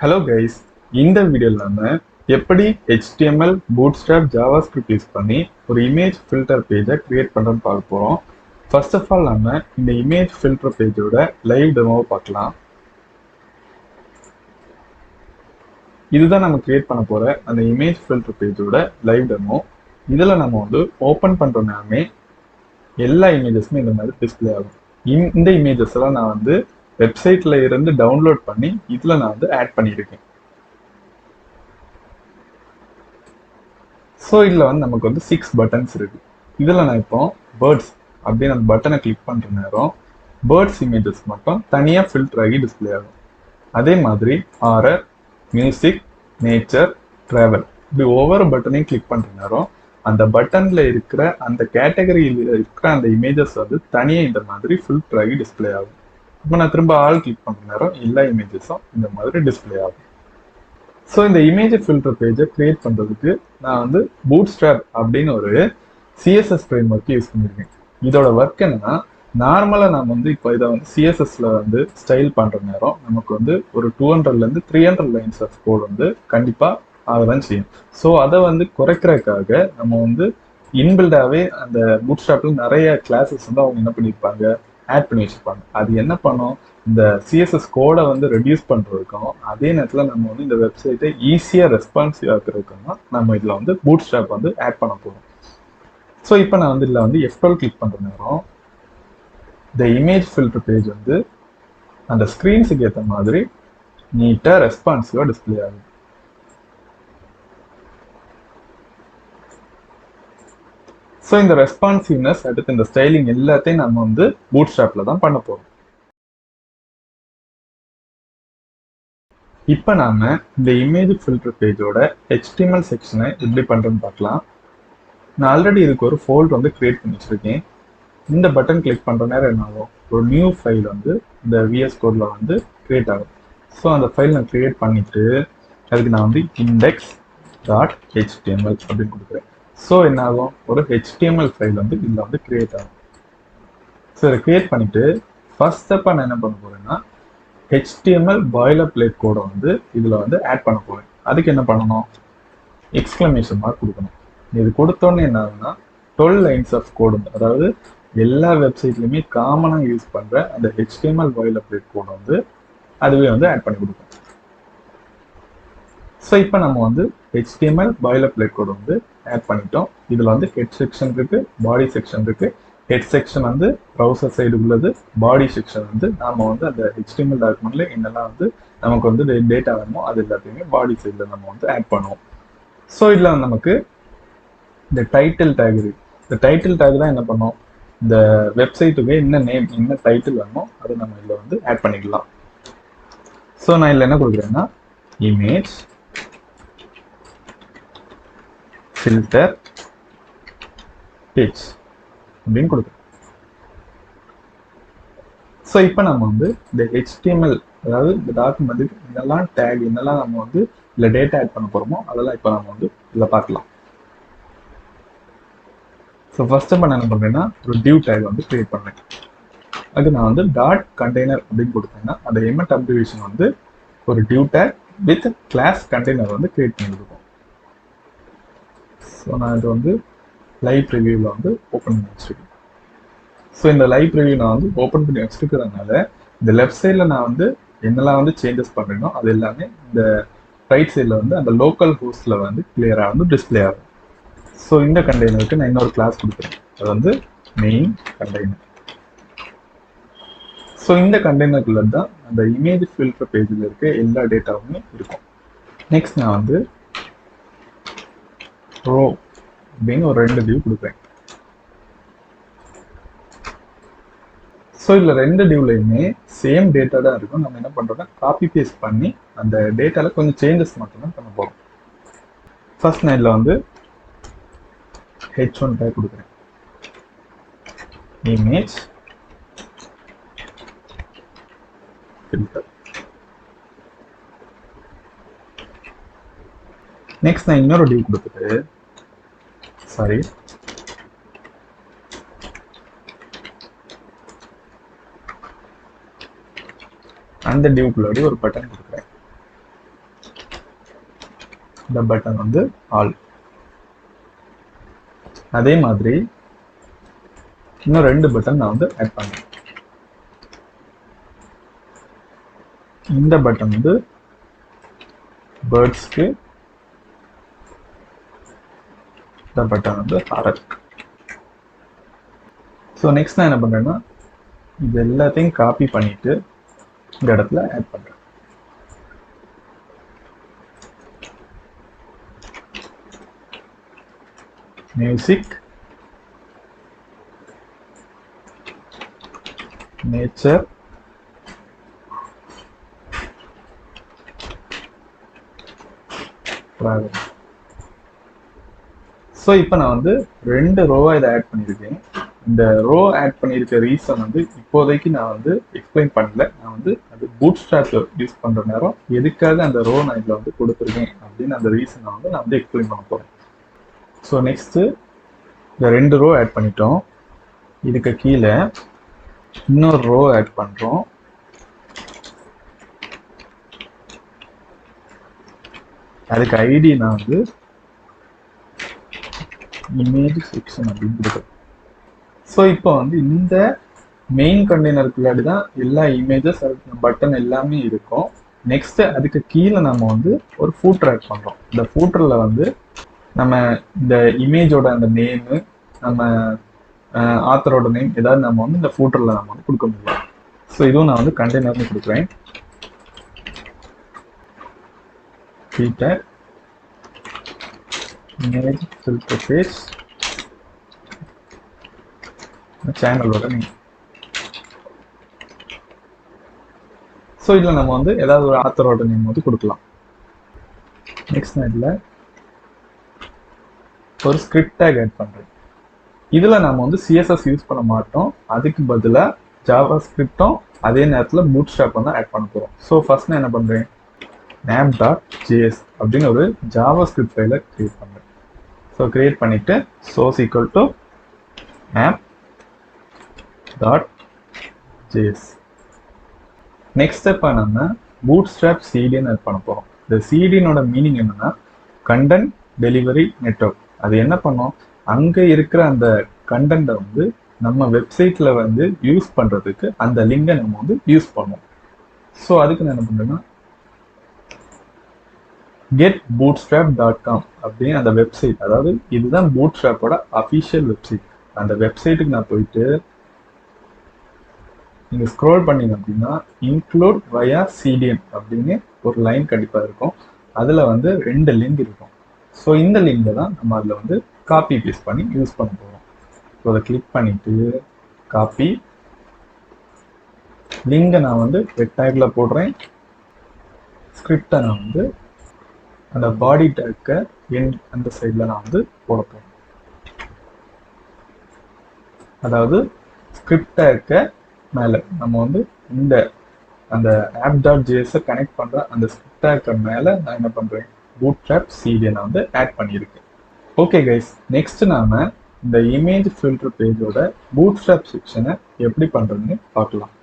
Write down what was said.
Hello guys, இந்த வீடியோல நம்ம எப்படி HTML, Bootstrap, JavaScript யூஸ் பண்ணி ஒரு இமேஜ் ஃபில்டர் பேஜை கிரியேட் பண்ணுறோன்னு பார்க்க போகிறோம். ஃபர்ஸ்ட் ஆஃப் ஆல் நம்ம இந்த இமேஜ் ஃபில்டர் பேஜோட லைவ் டெமோவை பார்க்கலாம். இதுதான் நம்ம கிரியேட் பண்ண போகிற அந்த இமேஜ் ஃபில்டர் பேஜோட லைவ் டெமோ. இதில் நம்ம வந்து ஓப்பன் பண்ணுறோம்னாமே எல்லா இமேஜஸுமே இந்த மாதிரி டிஸ்பிளே ஆகும். இந்த இமேஜஸ் எல்லாம் நான் வந்து வெப்சைட்ல இருந்து டவுன்லோட் பண்ணி இதுல நான் வந்து ஆட் பண்ணியிருக்கேன். ஸோ இதில் வந்து நமக்கு வந்து 6 பட்டன்ஸ் இருக்கு. இதில் நான் இப்போ பேர்ட்ஸ் அப்படின்னு அந்த பட்டனை கிளிக் பண்ணுற நேரம் பேர்ட்ஸ் இமேஜஸ் மட்டும் தனியாக ஃபில்டர் ஆகி டிஸ்பிளே ஆகும். அதே மாதிரி ஹாரர், மியூசிக், நேச்சர், ட்ராவல் இப்படி ஒவ்வொரு பட்டனையும் கிளிக் பண்ணுற நேரம் அந்த பட்டன்ல இருக்கிற அந்த கேட்டகரியில் இருக்கிற அந்த இமேஜஸ் வந்து தனியாக இந்த மாதிரி ஃபில்டர் ஆகி டிஸ்பிளே ஆகும். இப்போ நான் திரும்ப ஆல் கிளிக் பண்ணுற நேரம் எல்லா இமேஜஸும் இந்த மாதிரி டிஸ்பிளே ஆகும். ஸோ இந்த இமேஜ் ஃபில்டர் பேஜை கிரியேட் பண்ணுறதுக்கு நான் வந்து பூட்ஸ்ட்ராப் அப்படின்னு ஒரு சிஎஸ்எஸ் ஃப்ரேம் ஒர்க் யூஸ் பண்ணியிருக்கேன். இதோட ஒர்க் என்னன்னா, நார்மலாக நம்ம வந்து இப்போ இதை வந்து சிஎஸ்எஸ்ல வந்து ஸ்டைல் பண்ணுற நேரம் நமக்கு வந்து ஒரு 200லேருந்து 300 லைன்ஸ் ஆஃப் கோட் வந்து கண்டிப்பாக ஆகதான் செய்யும். ஸோ அதை வந்து குறைக்கிறதுக்காக நம்ம வந்து இன்பில்டாகவே அந்த பூட்ஸ்ட்ராப்ல நிறைய கிளாஸஸ் வந்து அவங்க என்ன பண்ணியிருப்பாங்க, ஆட் பண்ணி வச்சிருப்பாங்க. அது என்ன பண்ணும், இந்த சிஎஸ்எஸ் கோடை வந்து ரெடியூஸ் பண்ணுறதுக்கும் அதே நேரத்தில் நம்ம வந்து இந்த வெப்சைட்டை ஈஸியாக ரெஸ்பான்சிவ் ஆக்குறதுக்கும் தான் நம்ம இதில் வந்து பூட்ஸ்ட்ராப் வந்து ஆட் பண்ண போகிறோம். ஸோ இப்போ நான் வந்து இதில் வந்து F12 கிளிக் பண்ணுற நேரம் இந்த இமேஜ் ஃபில்டர் பேஜ் வந்து அந்த ஸ்க்ரீன்ஸுக்கு ஏற்ற மாதிரி நீட்டாக ரெஸ்பான்சிவாக டிஸ்பிளே ஆகுது. ஸோ இந்த ரெஸ்பான்சிவ்னஸ் அடுத்து இந்த ஸ்டைலிங் எல்லாத்தையும் நம்ம வந்து பூட்ஸ்ட்ராப்ல தான் பண்ண போறோம். இப்போ நாம இந்த இமேஜ் ஃபில்டர் பேஜோட HTML செக்ஷனை எப்படி பண்றோம்னு பார்க்கலாம். நான் ஆல்ரெடி இதுக்கு ஒரு ஃபோல்டர் வந்து கிரியேட் பண்ணி வச்சிருக்கேன். இந்த பட்டன் கிளிக் பண்ற நேரம் என்ன ஆகும், ஒரு நியூ ஃபைல் வந்து இந்த VS கோட்ல வந்து கிரியேட் ஆகும். ஸோ அந்த ஃபைல் நான் கிரியேட் பண்ணிட்டு அதுக்கு நான் வந்து index.html அப்படின்னு கொடுக்குறேன். ஸோ என்ன ஆகும், ஒரு HTML ஃபைல் வந்து இதில் வந்து கிரியேட் ஆகும். ஸோ இதை கிரியேட் பண்ணிட்டு ஃபர்ஸ்ட் ஸ்டெப்பாக நான் என்ன பண்ண போறேன்னா HTML பாய்லர் பிளேட் கோடை வந்து இதில் வந்து ஆட் பண்ண போறேன். அதுக்கு என்ன பண்ணணும், எக்ஸ்க்ளமேஷன் மார்க் கொடுக்கணும். இது கொடுத்தோன்னே என்ன ஆகுதுன்னா 12 லைன்ஸ் ஆஃப் கோடு, அதாவது எல்லா வெப்சைட்லையுமே காமனாக யூஸ் பண்ணுற அந்த HTML பாய்லர் பிளேட் கோடை வந்து அதுவே வந்து ஆட் பண்ணி கொடுக்கும். ஸோ இப்போ நம்ம வந்து HTML பாய்லர் பிளேட் கோட் வந்து ஆட் பண்ணிட்டோம். இதில் வந்து ஹெட் செக்ஷன் இருக்கு, பாடி செக்ஷன் இருக்கு. ஹெட் செக்ஷன் வந்து ப்ரௌசர் சைடு உள்ளது, பாடி செக்ஷன் வந்து நாம வந்து அந்த HTML டாக்குமெண்ட்ல என்னெல்லாம் வந்து நமக்கு வந்து டேட்டா வேணுமோ அது எல்லாத்தையுமே பாடி சைடில் நம்ம வந்து ஆட் பண்ணுவோம். ஸோ இதில் நமக்கு இந்த டைட்டில் டேக் இருக்கு. இந்த டைட்டில் டேக் தான் என்ன பண்ணோம், இந்த வெப்சைட்டுக்கு என்ன நேம், என்ன டைட்டில் வேணுமோ அதை நம்ம இதில் வந்து ஆட் பண்ணிக்கலாம். ஸோ நான் இதில் என்ன கொடுக்குறேன்னா இமேஜ் ஃபில்டர் பேஜ் அப்படின்னு கொடுக்குறோம். ஸோ இப்போ நம்ம வந்து இந்த HTML, அதாவது இந்த டாக்குமெண்ட்டுக்கு என்னெல்லாம் டேக், என்னெல்லாம் நம்ம வந்து இல்லை டேட்டா ஆட் பண்ண போகிறோமோ அதெல்லாம் இப்போ நம்ம வந்து இதில் பார்க்கலாம். ஸோ ஃபர்ஸ்ட் இப்போ நான் என்ன பண்ணுறேன்னா ஒரு டிவ் டேக் வந்து கிரியேட் பண்ணேன். அது நான் வந்து டாட் கண்டெய்னர் அப்படின்னு கொடுத்தேன்னா அந்த எமெண்ட் அப்ரிவேஷன் வந்து ஒரு div take with class container வந்து கிரியேட் பண்ணி கொடுக்கும். ஸோ நான் இது வந்து லைவ் ப்ரிவியூவில் வந்து ஓப்பன் பண்ணி வச்சுருக்கேன். ஸோ இந்த லைவ் ப்ரிவியூ நான் வந்து ஓப்பன் பண்ணி வச்சுருக்கிறதுனால இந்த லெஃப்ட் சைடில் நான் வந்து என்னெல்லாம் வந்து சேஞ்சஸ் பண்ணுறேனோ அது எல்லாமே இந்த ரைட் சைடில் வந்து அந்த லோக்கல் ஹோஸ்டில் வந்து கிளியராக வந்து டிஸ்பிளே ஆகும். ஸோ இந்த கண்டெய்னருக்கு நான் இன்னொரு கிளாஸ் கொடுக்குறேன், அது வந்து மெயின் கண்டெய்னர். ஸோ இந்த கண்டெய்னருக்குள்ள தான் அந்த இமேஜ் ஃபில்டர் பேஜில் இருக்க எல்லா டேட்டாவுமே இருக்கும். நெக்ஸ்ட் நான் வந்து ரோ அப்படின்னு ஒரு 2 டிவ் கொடுப்பேன். ஸோ இதில் 2 டிவ்லையுமே சேம் டேட்டா தான் இருக்கும். நம்ம என்ன பண்ணுறோம்னா காப்பி பேஸ்ட் பண்ணி அந்த டேட்டாவில் கொஞ்சம் சேஞ்சஸ் மட்டும்தான் பண்ண போகிறோம். ஃபர்ஸ்ட் நான் இதில் வந்து H1 டேக் கொடுக்குறேன், இமேஜ் ஃபில்டர். நெக்ஸ்ட் நான் இன்னொரு டிவ் கொடுத்துட்டு அந்த டிவ்க்குள்ளாடி ஒரு பட்டன் கொடுக்குறேன். இந்த பட்டன் வந்து ஆல். அதே மாதிரி இன்னும் 2 பட்டன் நான் வந்து ஆட் பண்ணுறேன். இந்த பட்டன் வந்து பேர்ட்ஸ்க்கு, இந்த பட்டன் வந்து ஹாரருக்கு. ஸோ நெக்ஸ்ட் நான் என்ன பண்ணுறேன்னா இது எல்லாத்தையும் காப்பி பண்ணிட்டு இந்த இடத்துல ஆட் பண்ணுறேன். Music, nature, travel. ஸோ இப்போ நான் வந்து 2 ரோவாக இதை ஆட் பண்ணியிருக்கேன். இந்த ரோ ஆட் பண்ணியிருக்க ரீசன் வந்து இப்போதைக்கு நான் வந்து எக்ஸ்பிளைன் பண்ணல. நான் வந்து அது பூட்ஸ்ட்ராப் யூஸ் பண்ணுற நேரம் எதுக்காக அந்த ரோ நான் இதில் வந்து கொடுத்துருக்கேன் அப்படின்னு அந்த ரீசனை வந்து நான் வந்து எக்ஸ்பிளைன் பண்ண போகிறேன். ஸோ நெக்ஸ்ட்டு இந்த 2 ரோ ஆட் பண்ணிட்டோம். இதுக்கு கீழே இன்னொரு ரோ ஆட் பண்ணுறோம். அதுக்கு ஐடி நான் வந்து இமேஜ் செக்ஷன் அப்படின்னு கொடுக்குறேன். ஸோ இப்போ வந்து இந்த மெயின் கண்டெய்னருக்குள்ளாடி தான் எல்லா இமேஜஸ் பட்டன் எல்லாமே இருக்கும். நெக்ஸ்ட் அதுக்கு கீழே நம்ம வந்து ஒரு ஃபூட்டர் ஆட் பண்ணுறோம். இந்த ஃபூட்டரில் வந்து நம்ம இந்த இமேஜோட அந்த நேமு, நம்ம ஆத்தரோட நேம் ஏதாவது நம்ம வந்து இந்த ஃபூட்டரில் நம்ம வந்து கொடுக்க முடியும். ஸோ இதுவும் நான் வந்து கண்டெய்னர்னு கொடுக்குறேன். ஃபீட்டர் இமேஜ் ஃபில்டர் பேஜ் சேனலோட நேம். ஸோ இதில் நம்ம வந்து ஏதாவது ஒரு ஆத்தரோட நேம் வந்து கொடுக்கலாம். நெக்ஸ்ட் நான் இதில் ஒரு ஸ்கிரிப்ட் டேக் ஆட் பண்ணுறேன். இதில் நம்ம வந்து சிஎஸ்எஸ் யூஸ் பண்ண மாட்டோம். அதுக்கு பதிலாக ஜாவாஸ்கிரிப்டும் அதே நேரத்தில் பூட்ஸ்ட்ராப் வந்து ஆட் பண்ண போகிறோம். ஸோ ஃபர்ஸ்ட் நான் என்ன பண்ணுறேன், app.js அப்படின்னு ஒரு ஜாவாஸ்கிரிப்ட் ஃபைலை கிரியேட் பண்ணுறேன். ஸோ கிரியேட் பண்ணிவிட்டு source equal to app.js. Next ஸ்டெப்பை நம்ம பூட்ஸ்ட்ராப் சிடின்னு ஆட் பண்ண போகிறோம். இந்த சிடினோட மீனிங் என்னன்னா கண்டென்ட் டெலிவரி நெட்வொர்க். அது என்ன பண்ணோம், அங்கே இருக்கிற அந்த கண்டென்ட்டை வந்து நம்ம வெப்சைட்டில் வந்து யூஸ் பண்ணுறதுக்கு அந்த லிங்கை நம்ம வந்து யூஸ் பண்ணுவோம். ஸோ அதுக்கு நான் என்ன பண்ணுறேன்னா getbootstrap.com அப்படின்னு அந்த வெப்சைட், அதாவது இதுதான் பூட்ஸ்ட்ராப்போட அஃபிஷியல் வெப்சைட். அந்த வெப்சைட்டுக்கு நான் போயிட்டு நீங்கள் ஸ்க்ரோல் பண்ணீங்க அப்படின்னா இன்க்ளூட் வயா சிடிஎன் அப்படின்னு ஒரு லைன் கண்டிப்பாக இருக்கும். அதில் வந்து 2 லிங்க் இருக்கும். ஸோ இந்த லிங்கை தான் நம்ம அதில் வந்து காப்பி பேஸ்ட் பண்ணி யூஸ் பண்ண போகிறோம். ஸோ அதை கிளிக் பண்ணிவிட்டு காப்பி லிங்கை நான் வந்து ரெக்டாங்கிளில் போடுறேன். ஸ்கிரிப்டை நான் வந்து அந்த பாடி டேக்கை அந்த சைடில் நான் வந்து போட போகிறேன். அதாவது ஸ்கிரிப்ட் டேக்கை மேலே நம்ம வந்து இந்த அந்த app.js கனெக்ட் பண்ணுற அந்த ஸ்கிரிப்ட் டேக்கை மேலே நான் என்ன பண்ணுறேன், பூட்ஸ்ட்ராப் சிடியை நான் வந்து ஆட் பண்ணியிருக்கேன். ஓகே கைஸ், நெக்ஸ்ட் நாம இந்த இமேஜ் ஃபில்டர் பேஜோட பூட்ஸ்ட்ராப் செக்ஷனை எப்படி பண்ணுறதுன்னு பார்க்கலாம்.